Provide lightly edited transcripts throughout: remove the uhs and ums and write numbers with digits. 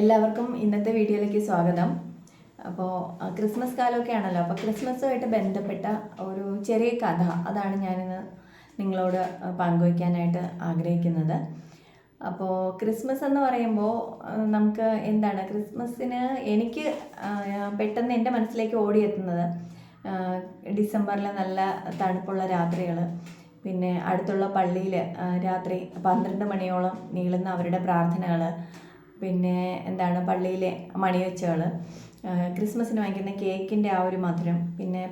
എല്ലാവർക്കും ഇന്നത്തെ വീഡിയോയിലേക്ക് സ്വാഗതം. അപ്പോൾ ക്രിസ്മസ് കാലമൊക്കെ ആണല്ലോ. അപ്പോൾ ക്രിസ്മസുമായിട്ട് ബന്ധപ്പെട്ട ഒരു ചെറിയ കഥ അതാണ് ഞാനിന്ന് നിങ്ങളോട് പങ്കുവയ്ക്കാനായിട്ട് ആഗ്രഹിക്കുന്നത്. അപ്പോൾ ക്രിസ്മസ് എന്ന് പറയുമ്പോൾ നമുക്ക് എന്താണ് ക്രിസ്മസിന് എനിക്ക് പെട്ടെന്ന് എൻ്റെ മനസ്സിലേക്ക് ഓടിയെത്തുന്നത് ഡിസംബറിലെ നല്ല തണുപ്പുള്ള രാത്രികൾ, പിന്നെ അടുത്തുള്ള പള്ളിയിൽ രാത്രി 12 മണിയോളം നീളുന്ന അവരുടെ പ്രാർത്ഥനകൾ, പിന്നെ എന്താണ് പള്ളിയിലെ മണിയൊച്ചകൾ, ക്രിസ്മസിന് വാങ്ങിക്കുന്ന കേക്കിൻ്റെ ആ ഒരു മധുരം, പിന്നെ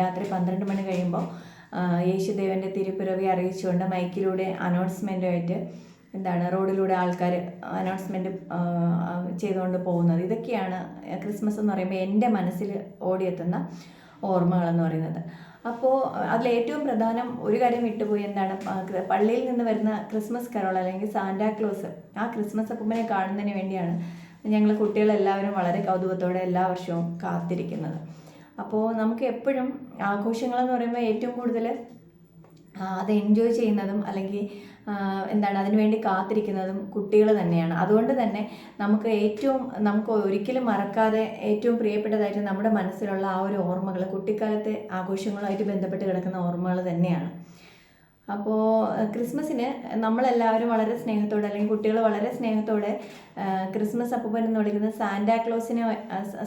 രാത്രി 12 മണി കഴിയുമ്പോൾ യേശുദേവൻ്റെ തിരുപ്പിറവി അറിയിച്ചുകൊണ്ട് മൈക്കിലൂടെ അനൗൺസ്മെൻറ്റുമായിട്ട് എന്താണ് റോഡിലൂടെ ആൾക്കാർ അനൗൺസ്മെൻറ്റ് ചെയ്തുകൊണ്ട് പോകുന്നത്. ഇതൊക്കെയാണ് ക്രിസ്മസ് എന്ന് പറയുമ്പോൾ എൻ്റെ മനസ്സിൽ ഓടിയെത്തുന്ന ഓർമ്മകളെന്ന് പറയുന്നത്. അപ്പോൾ അതിലേറ്റവും പ്രധാനം ഒരു കാര്യം വിട്ടുപോയി, എന്താണ് പള്ളിയിൽ നിന്ന് വരുന്ന ക്രിസ്മസ് കരോൾ അല്ലെങ്കിൽ സാന്റാക്ലോസ്. ആ ക്രിസ്മസ് അപ്പൂപ്പനെ കാണുന്നതിന് വേണ്ടിയാണ് ഞങ്ങൾ കുട്ടികളെല്ലാവരും വളരെ കൗതുകത്തോടെ എല്ലാ വർഷവും കാത്തിരിക്കുന്നത്. അപ്പോൾ നമുക്ക് എപ്പോഴും ആഘോഷങ്ങളെന്ന് പറയുമ്പോൾ ഏറ്റവും കൂടുതൽ അത് എൻജോയ് ചെയ്യുന്നതും അല്ലെങ്കിൽ എന്താണ് അതിനുവേണ്ടി കാത്തിരിക്കുന്നതും കുട്ടികൾ തന്നെയാണ്. അതുകൊണ്ട് തന്നെ നമുക്ക് ഒരിക്കലും മറക്കാതെ ഏറ്റവും പ്രിയപ്പെട്ടതായിട്ട് നമ്മുടെ മനസ്സിലുള്ള ആ ഒരു ഓർമ്മകൾ കുട്ടിക്കാലത്തെ ആഘോഷങ്ങളുമായിട്ട് ബന്ധപ്പെട്ട് കിടക്കുന്ന ഓർമ്മകൾ തന്നെയാണ്. അപ്പോൾ ക്രിസ്മസിന് നമ്മളെല്ലാവരും വളരെ സ്നേഹത്തോടെ അല്ലെങ്കിൽ കുട്ടികൾ വളരെ സ്നേഹത്തോടെ ക്രിസ്മസ് അപ്പൂപ്പൻ എന്ന് വിളിക്കുന്ന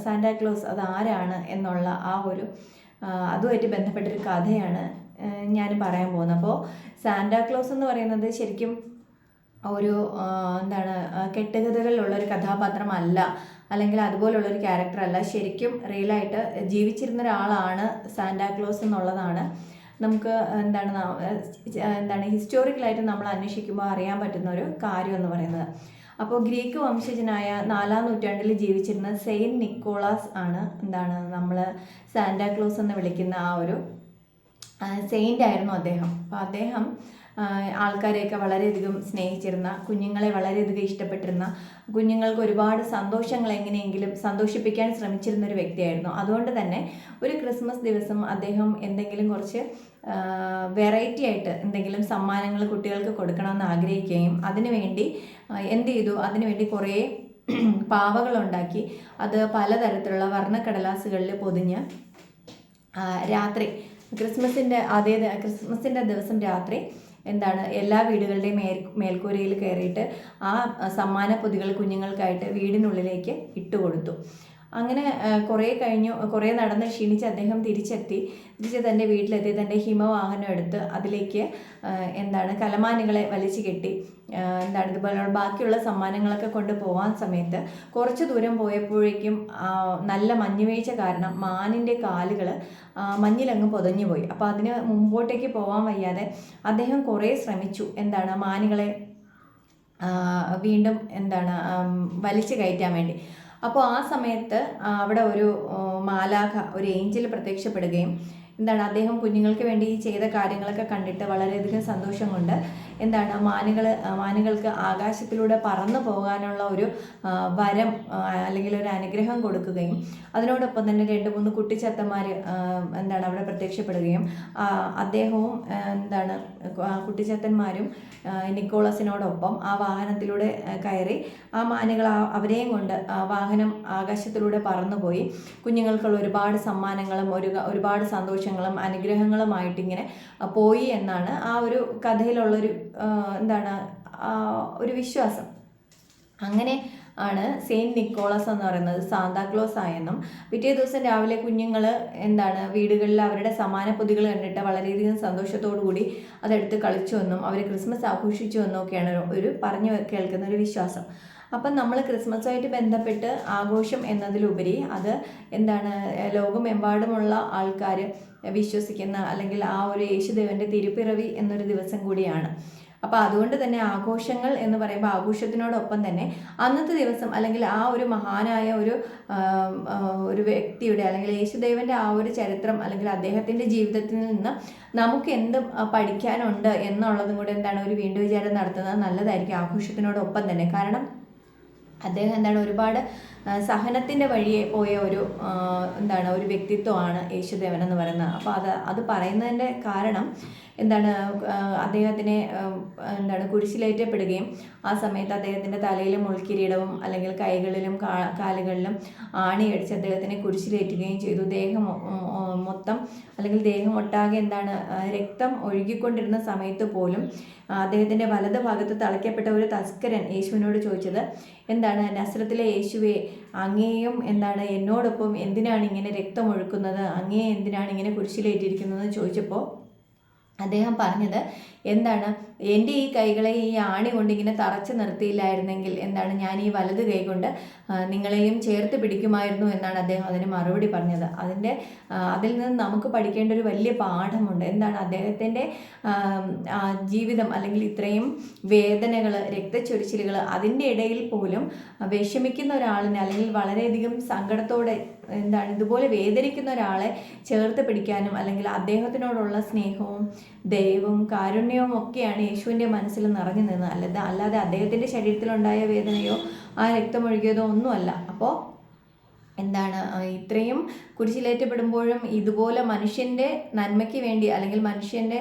സാന്റാക്ലോസ് അത് ആരാണ് എന്നുള്ള ആ ഒരു അതുമായിട്ട് ബന്ധപ്പെട്ടൊരു കഥയാണ് ഞാൻ പറയാൻ പോകുന്നത്. അപ്പോൾ സാന്റാക്ലോസ് എന്ന് പറയുന്നത് ശരിക്കും ഒരു എന്താണ് കെട്ടുകഥകളിലുള്ളൊരു കഥാപാത്രമല്ല, അല്ലെങ്കിൽ അതുപോലുള്ളൊരു ക്യാരക്ടറല്ല. ശരിക്കും റിയലായിട്ട് ജീവിച്ചിരുന്ന ഒരാളാണ് സാന്റാക്ലോസ് എന്നുള്ളതാണ് നമുക്ക് എന്താണ് ഹിസ്റ്റോറിക്കലായിട്ട് നമ്മൾ അന്വേഷിക്കുമ്പോൾ അറിയാൻ പറ്റുന്ന ഒരു കാര്യം എന്ന് പറയുന്നത്. അപ്പോൾ ഗ്രീക്ക് വംശജനായ 4-ാം നൂറ്റാണ്ടിൽ ജീവിച്ചിരുന്ന സെയിൻറ്റ് നിക്കോളാസ് ആണ് നമ്മൾ സാന്റാക്ലോസ് എന്ന് വിളിക്കുന്ന ആ ഒരു സെയിൻ്റ് ആയിരുന്നു അദ്ദേഹം. അപ്പോൾ അദ്ദേഹം ആൾക്കാരെയൊക്കെ വളരെയധികം സ്നേഹിച്ചിരുന്ന, കുഞ്ഞുങ്ങളെ വളരെയധികം ഇഷ്ടപ്പെട്ടിരുന്ന, കുഞ്ഞുങ്ങൾക്ക് ഒരുപാട് സന്തോഷങ്ങൾ എങ്ങനെയെങ്കിലും സന്തോഷിപ്പിക്കാൻ ശ്രമിച്ചിരുന്ന ഒരു വ്യക്തിയായിരുന്നു. അതുകൊണ്ട് തന്നെ ഒരു ക്രിസ്മസ് ദിവസം അദ്ദേഹം എന്തെങ്കിലും കുറച്ച് വെറൈറ്റി ആയിട്ട് എന്തെങ്കിലും സമ്മാനങ്ങൾ കുട്ടികൾക്ക് കൊടുക്കണമെന്ന് ആഗ്രഹിക്കുകയും അതിനുവേണ്ടി അതിനുവേണ്ടി കുറേ പാവകളുണ്ടാക്കി അത് പലതരത്തിലുള്ള വർണ്ണക്കടലാസുകളിൽ പൊതിഞ്ഞ് രാത്രി ക്രിസ്മസിൻ്റെ ദിവസം രാത്രി എല്ലാ വീടുകളുടെയും മേൽക്കൂരയിൽ കയറിയിട്ട് ആ സമ്മാന പൊതികൾ കുഞ്ഞുങ്ങൾക്കായിട്ട് വീടിനുള്ളിലേക്ക് ഇട്ടുകൊടുത്തു. അങ്ങനെ കുറേ നടന്ന് ക്ഷീണിച്ച് അദ്ദേഹം തിരിച്ച് തൻ്റെ വീട്ടിലെത്തി തൻ്റെ ഹിമവാഹനം എടുത്ത് അതിലേക്ക് കലമാനികളെ വലിച്ചു കെട്ടി ഇതുപോലെ ബാക്കിയുള്ള സമ്മാനങ്ങളൊക്കെ കൊണ്ട് പോകാൻ സമയത്ത് കുറച്ച് ദൂരം പോയപ്പോഴേക്കും നല്ല മഞ്ഞുവീഴ്ച കാരണം മാനിൻ്റെ കാലുകൾ മഞ്ഞിലങ്ങ് പൊതഞ്ഞു പോയി. അപ്പോൾ അതിന് മുമ്പോട്ടേക്ക് പോകാൻ വയ്യാതെ അദ്ദേഹം കുറേ ശ്രമിച്ചു മാനുകളെ വീണ്ടും വലിച്ചു കയറ്റാൻ വേണ്ടി. അപ്പോൾ ആ സമയത്ത് അവിടെ ഒരു മാലാഖ, ഒരു ഏഞ്ചൽ പ്രത്യക്ഷപ്പെടുകയും അദ്ദേഹം കുഞ്ഞുങ്ങൾക്ക് വേണ്ടി ചെയ്ത കാര്യങ്ങളൊക്കെ കണ്ടിട്ട് വളരെയധികം സന്തോഷം കൊണ്ട് മാനുകൾക്ക് ആകാശത്തിലൂടെ പറന്നു പോകാനുള്ള ഒരു വരം അല്ലെങ്കിൽ ഒരു അനുഗ്രഹം കൊടുക്കുകയും അതിനോടൊപ്പം തന്നെ 2-3 കുട്ടിച്ചത്തന്മാർ അവിടെ പ്രത്യക്ഷപ്പെടുകയും അദ്ദേഹവും കുട്ടിച്ചത്തന്മാരും നിക്കോളസിനോടൊപ്പം ആ വാഹനത്തിലൂടെ കയറി ആ മാനുകൾ അവരെയും കൊണ്ട് വാഹനം ആകാശത്തിലൂടെ പറന്നുപോയി ഒരു ഒരുപാട് സമ്മാനങ്ങളും ഒരുപാട് സന്തോഷങ്ങളും അനുഗ്രഹങ്ങളുമായിട്ടിങ്ങനെ പോയി എന്നാണ് ആ ഒരു കഥയിലുള്ളൊരു ഒരു വിശ്വാസം. അങ്ങനെ ആണ് സെയിൻറ്റ് നിക്കോളാസ് എന്ന് പറയുന്നത് സാന്താക്ലോസ് ആയെന്നും പിറ്റേ ദിവസം രാവിലെ കുഞ്ഞുങ്ങൾ വീടുകളിൽ അവരുടെ സമ്മാന പൊതികൾ കണ്ടിട്ട് വളരെയധികം സന്തോഷത്തോടു കൂടി അതെടുത്ത് കളിച്ചുവെന്നും അവർ ക്രിസ്മസ് ആഘോഷിച്ചു എന്നും ഒക്കെയാണ് ഒരു പറഞ്ഞു കേൾക്കുന്ന ഒരു വിശ്വാസം. അപ്പം നമ്മൾ ക്രിസ്മസുമായിട്ട് ബന്ധപ്പെട്ട് ആഘോഷം എന്നതിലുപരി അത് ലോകമെമ്പാടുമുള്ള ആൾക്കാർ വിശ്വസിക്കുന്ന അല്ലെങ്കിൽ ആ ഒരു യേശുദേവൻ്റെ തിരുപ്പിറവി എന്നൊരു ദിവസം കൂടിയാണ്. അപ്പോൾ അതുകൊണ്ട് തന്നെ ആഘോഷങ്ങൾ എന്ന് പറയുമ്പോൾ ആഘോഷത്തിനോടൊപ്പം തന്നെ അന്നത്തെ ദിവസം അല്ലെങ്കിൽ ആ ഒരു മഹാനായ ഒരു വ്യക്തിയുടെ അല്ലെങ്കിൽ യേശുദേവൻ്റെ ആ ഒരു ചരിത്രം അല്ലെങ്കിൽ അദ്ദേഹത്തിൻ്റെ ജീവിതത്തിൽ നിന്ന് നമുക്ക് എന്ത് പഠിക്കാനുണ്ട് എന്നുള്ളതും കൂടെ ഒരു വീണ്ടും വിചാരം നടത്തുന്നത് നല്ലതായിരിക്കും ആഘോഷത്തിനോടൊപ്പം തന്നെ. കാരണം അദ്ദേഹം എന്താണ് ഒരുപാട് സഹനത്തിൻ്റെ വഴിയെ പോയ ഒരു വ്യക്തിത്വമാണ് യേശുദേവൻ എന്ന് പറയുന്നത്. അപ്പോൾ അത് പറയുന്നതിൻ്റെ കാരണം എന്താണ്, അദ്ദേഹത്തിനെ കുരിശിലേറ്റപ്പെടുകയും ആ സമയത്ത് അദ്ദേഹത്തിൻ്റെ തലയിലും മുൾക്കിരീടവും അല്ലെങ്കിൽ കൈകളിലും കാലുകളിലും ആണിയടിച്ച് അദ്ദേഹത്തിനെ കുരിശിലേറ്റുകയും ചെയ്തു. ദേഹം മൊത്തം അല്ലെങ്കിൽ ദേഹം ഒട്ടാകെ രക്തം ഒഴുകിക്കൊണ്ടിരുന്ന സമയത്ത് പോലും അദ്ദേഹത്തിൻ്റെ വലത് ഭാഗത്ത് തളയ്ക്കപ്പെട്ട ഒരു തസ്കരൻ യേശുവിനോട് ചോദിച്ചത് നസ്രത്തിലെ യേശുവേ, അങ്ങേയും എന്നോടൊപ്പം എന്തിനാണ് ഇങ്ങനെ രക്തം ഒഴുക്കുന്നത്, അങ്ങേ എന്തിനാണ് ഇങ്ങനെ കുരിശിലേറ്റിരിക്കുന്നത് ചോദിച്ചപ്പോൾ അദ്ദേഹം പറഞ്ഞത് എൻ്റെ ഈ കൈകളെ ഈ ആണി കൊണ്ട് ഇങ്ങനെ തറച്ചു നിർത്തിയില്ലായിരുന്നെങ്കിൽ ഞാൻ ഈ വലത് കൈ കൊണ്ട് നിങ്ങളെയും ചേർത്ത് പിടിക്കുമായിരുന്നു എന്നാണ് അദ്ദേഹം അതിന് മറുപടി പറഞ്ഞത്. അതിൽ നിന്ന് നമുക്ക് പഠിക്കേണ്ട ഒരു വലിയ പാഠമുണ്ട്. അദ്ദേഹത്തിൻ്റെ ജീവിതം അല്ലെങ്കിൽ ഇത്രയും വേദനകൾ, രക്തച്ചൊരിച്ചിലുകൾ, അതിൻ്റെ ഇടയിൽ പോലും വിഷമിക്കുന്ന ഒരാളിനെ അല്ലെങ്കിൽ വളരെയധികം സങ്കടത്തോടെ ഇതുപോലെ വേദനിക്കുന്ന ഒരാളെ ചേർത്ത് പിടിക്കാനും അല്ലെങ്കിൽ അദ്ദേഹത്തിനോടുള്ള സ്നേഹവും ദയവും കാരുണ്യവും ഒക്കെയാണ് യേശുവിൻ്റെ മനസ്സിൽ നിറഞ്ഞു നിന്നത്. അല്ലാതെ അദ്ദേഹത്തിൻ്റെ ശരീരത്തിലുണ്ടായ വേദനയോ ആ രക്തമൊഴുകിയതോ ഒന്നുമല്ല. അപ്പോൾ ഇത്രയും കുരിശിലേറ്റപ്പെടുമ്പോഴും ഇതുപോലെ മനുഷ്യൻ്റെ നന്മയ്ക്ക് വേണ്ടി അല്ലെങ്കിൽ മനുഷ്യൻ്റെ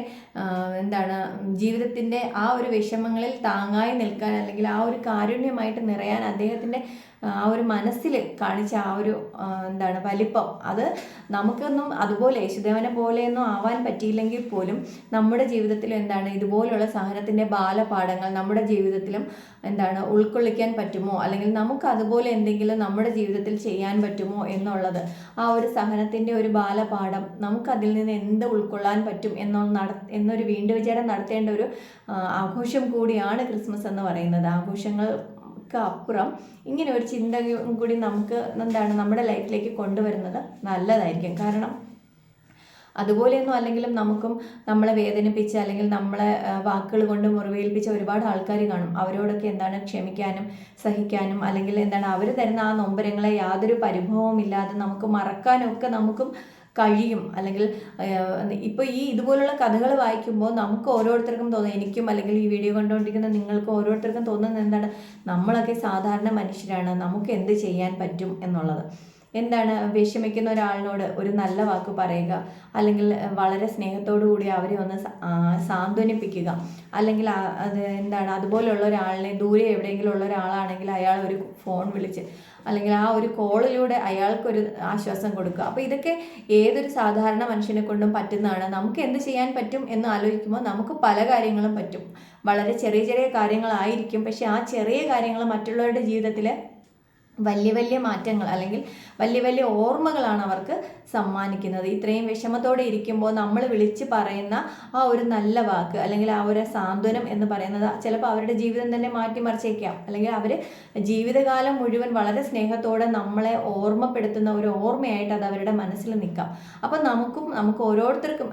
ജീവിതത്തിൻ്റെ ആ ഒരു വിഷമങ്ങളിൽ താങ്ങായി നിൽക്കാൻ അല്ലെങ്കിൽ ആ ഒരു കാരുണ്യമായിട്ട് നിറയാൻ അദ്ദേഹത്തിൻ്റെ ആ ഒരു മനസ്സിൽ കാണിച്ച ആ ഒരു വലിപ്പം, അത് നമുക്കൊന്നും അതുപോലെ യേശുദേവനെ പോലെയൊന്നും ആവാൻ പറ്റിയില്ലെങ്കിൽ പോലും നമ്മുടെ ജീവിതത്തിലും ഇതുപോലുള്ള സഹനത്തിൻ്റെ ബാലപാഠങ്ങൾ നമ്മുടെ ജീവിതത്തിലും ഉൾക്കൊള്ളിക്കാൻ പറ്റുമോ, അല്ലെങ്കിൽ നമുക്ക് അതുപോലെ എന്തെങ്കിലും നമ്മുടെ ജീവിതത്തിൽ ചെയ്യാൻ പറ്റുമോ എന്നുള്ളത്, ആ ഒരു സഹനത്തിൻ്റെ ഒരു ബാലപാഠം നമുക്കതിൽ നിന്ന് എന്ത് ഉൾക്കൊള്ളാൻ പറ്റും എന്നൊരു വീണ്ടും വിചാരം നടത്തേണ്ട ഒരു ആഘോഷം കൂടിയാണ് ക്രിസ്മസ് എന്ന് പറയുന്നത്. ആഘോഷങ്ങൾക്ക് അപ്പുറം ഇങ്ങനെ ഒരു ചിന്ത കൂടി നമുക്ക് നമ്മുടെ ലൈഫിലേക്ക് കൊണ്ടുവരുന്നത് നല്ലതായിരിക്കും. കാരണം അതുപോലെയൊന്നും അല്ലെങ്കിലും നമ്മളെ വേദനിപ്പിച്ച് അല്ലെങ്കിൽ നമ്മളെ വാക്കുകൾ കൊണ്ട് മുറിവേൽപ്പിച്ച ഒരുപാട് ആൾക്കാർ കാണും. അവരോടൊക്കെ ക്ഷമിക്കാനും സഹിക്കാനും അല്ലെങ്കിൽ അവർ തരുന്ന ആ നൊമ്പരങ്ങളെ യാതൊരു പരിഭവവും ഇല്ലാതെ നമുക്ക് മറക്കാനും ഒക്കെ നമുക്കും കഴിയും. അല്ലെങ്കിൽ ഇപ്പോൾ ഇതുപോലുള്ള കഥകൾ വായിക്കുമ്പോൾ നമുക്ക് ഓരോരുത്തർക്കും തോന്നും, എനിക്കും അല്ലെങ്കിൽ ഈ വീഡിയോ കണ്ടുകൊണ്ടിരിക്കുന്ന നിങ്ങൾക്ക് ഓരോരുത്തർക്കും തോന്നുന്നത് നമ്മളൊക്കെ സാധാരണ മനുഷ്യരാണ്, നമുക്ക് എന്ത് ചെയ്യാൻ പറ്റും എന്നുള്ളത്. വിഷമിക്കുന്ന ഒരാളിനോട് ഒരു നല്ല വാക്ക് പറയുക, അല്ലെങ്കിൽ വളരെ സ്നേഹത്തോടു കൂടി അവരെ ഒന്ന് സാന്ത്വനിപ്പിക്കുക, അല്ലെങ്കിൽ അതുപോലെയുള്ള ഒരാളിനെ ദൂരെ എവിടെയെങ്കിലും ഉള്ള ഒരാളാണെങ്കിൽ അയാൾ ഒരു ഫോൺ വിളിച്ച് അല്ലെങ്കിൽ ആ ഒരു കോളിലൂടെ അയാൾക്കൊരു ആശ്വാസം കൊടുക്കുക. അപ്പോൾ ഇതൊക്കെ ഏതൊരു സാധാരണ മനുഷ്യനെ കൊണ്ടും പറ്റുന്നതാണ്. നമുക്ക് എന്ത് ചെയ്യാൻ പറ്റും എന്ന് ആലോചിക്കുമ്പോൾ നമുക്ക് പല കാര്യങ്ങളും പറ്റും. വളരെ ചെറിയ ചെറിയ കാര്യങ്ങളായിരിക്കും, പക്ഷെ ആ ചെറിയ കാര്യങ്ങൾ മറ്റുള്ളവരുടെ ജീവിതത്തിൽ വലിയ വലിയ മാറ്റങ്ങൾ അല്ലെങ്കിൽ വലിയ വലിയ ഓർമ്മകളാണ് അവർക്ക് സമ്മാനിക്കുന്നത്. ഇത്രയും വിഷമത്തോടെ ഇരിക്കുമ്പോൾ നമ്മൾ വിളിച്ച് പറയുന്ന ആ ഒരു നല്ല വാക്ക് അല്ലെങ്കിൽ ആ ഒരു സാന്ത്വനം എന്ന് പറയുന്നത് ചിലപ്പോൾ അവരുടെ ജീവിതം തന്നെ മാറ്റിമറിച്ചേക്കാം. അല്ലെങ്കിൽ അവർ ജീവിതകാലം മുഴുവൻ വളരെ സ്നേഹത്തോടെ നമ്മളെ ഓർമ്മപ്പെടുത്തുന്ന ഒരു ഓർമ്മയായിട്ട് അത് അവരുടെ മനസ്സിൽ നിൽക്കാം. അപ്പം നമുക്ക് ഓരോരുത്തർക്കും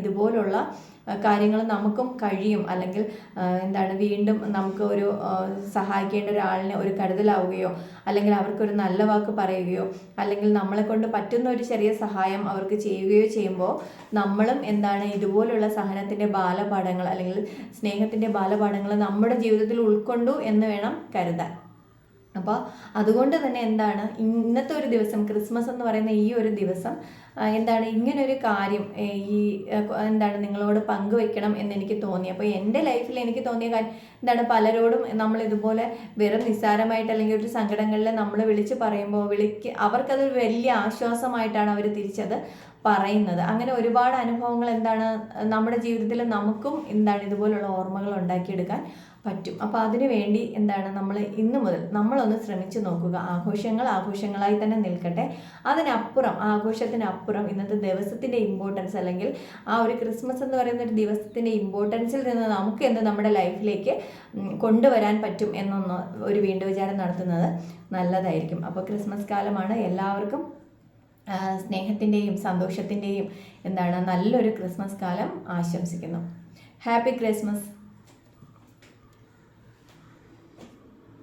ഇതുപോലുള്ള കാര്യങ്ങൾ നമുക്കും കഴിയും. അല്ലെങ്കിൽ വീണ്ടും നമുക്ക് ഒരു സഹായിക്കേണ്ട ഒരാളിനെ ഒരു കരുതലാവുകയോ അല്ലെങ്കിൽ അവർക്കൊരു നല്ല വാക്ക് പറയുകയോ അല്ലെങ്കിൽ നമ്മളെ കൊണ്ട് പറ്റുന്ന ഒരു ചെറിയ സഹായം അവർക്ക് ചെയ്യുകയോ ചെയ്യുമ്പോൾ നമ്മളും ഇതുപോലുള്ള സഹനത്തിൻ്റെ ബാലപാഠങ്ങൾ അല്ലെങ്കിൽ സ്നേഹത്തിൻ്റെ ബാലപാഠങ്ങൾ നമ്മുടെ ജീവിതത്തിൽ ഉൾക്കൊണ്ടു എന്ന് വേണം കരുതാൻ. അപ്പോൾ അതുകൊണ്ട് തന്നെ ഇന്നത്തെ ഒരു ദിവസം, ക്രിസ്മസ് എന്ന് പറയുന്ന ഈ ഒരു ദിവസം ഇങ്ങനൊരു കാര്യം നിങ്ങളോട് പങ്കുവെക്കണം എന്നെനിക്ക് തോന്നി. അപ്പോൾ എൻ്റെ ലൈഫിൽ എനിക്ക് തോന്നിയ കാര്യം പലരോടും നമ്മളിതുപോലെ വെറും നിസ്സാരമായിട്ട് അല്ലെങ്കിൽ ഒരു സങ്കടങ്ങളിൽ നമ്മൾ വിളിച്ച് പറയുമ്പോൾ അവർക്കതൊരു വലിയ ആശ്വാസമായിട്ടാണ് അവർ തിരിച്ചത് പറയുന്നത്. അങ്ങനെ ഒരുപാട് അനുഭവങ്ങൾ നമ്മുടെ ജീവിതത്തിൽ നമുക്കും ഇതുപോലുള്ള ഓർമ്മകൾ ഉണ്ടാക്കിയെടുക്കാൻ പറ്റും. അപ്പോൾ അതിനു വേണ്ടി നമ്മൾ ഇന്നു മുതൽ നമ്മളൊന്ന് ശ്രമിച്ചു നോക്കുക. ആഘോഷങ്ങളായി തന്നെ നിൽക്കട്ടെ. അതിനപ്പുറം, ആഘോഷത്തിനപ്പുറം ഇന്നത്തെ ദിവസത്തിൻ്റെ ഇമ്പോർട്ടൻസ് അല്ലെങ്കിൽ ആ ഒരു ക്രിസ്മസ് എന്ന് പറയുന്ന ഒരു ദിവസത്തിൻ്റെ ഇമ്പോർട്ടൻസിൽ നിന്ന് നമുക്ക് നമ്മുടെ ലൈഫിലേക്ക് കൊണ്ടുവരാൻ പറ്റും എന്നൊന്ന് ഒരു വീണ്ടും വിചാരം നടത്തുന്നത് നല്ലതായിരിക്കും. അപ്പോൾ ക്രിസ്മസ് കാലമാണ്. എല്ലാവർക്കും സ്നേഹത്തിൻ്റെയും സന്തോഷത്തിൻ്റെയും നല്ലൊരു ക്രിസ്മസ് കാലം ആശംസിക്കുന്നു. Happy Christmas.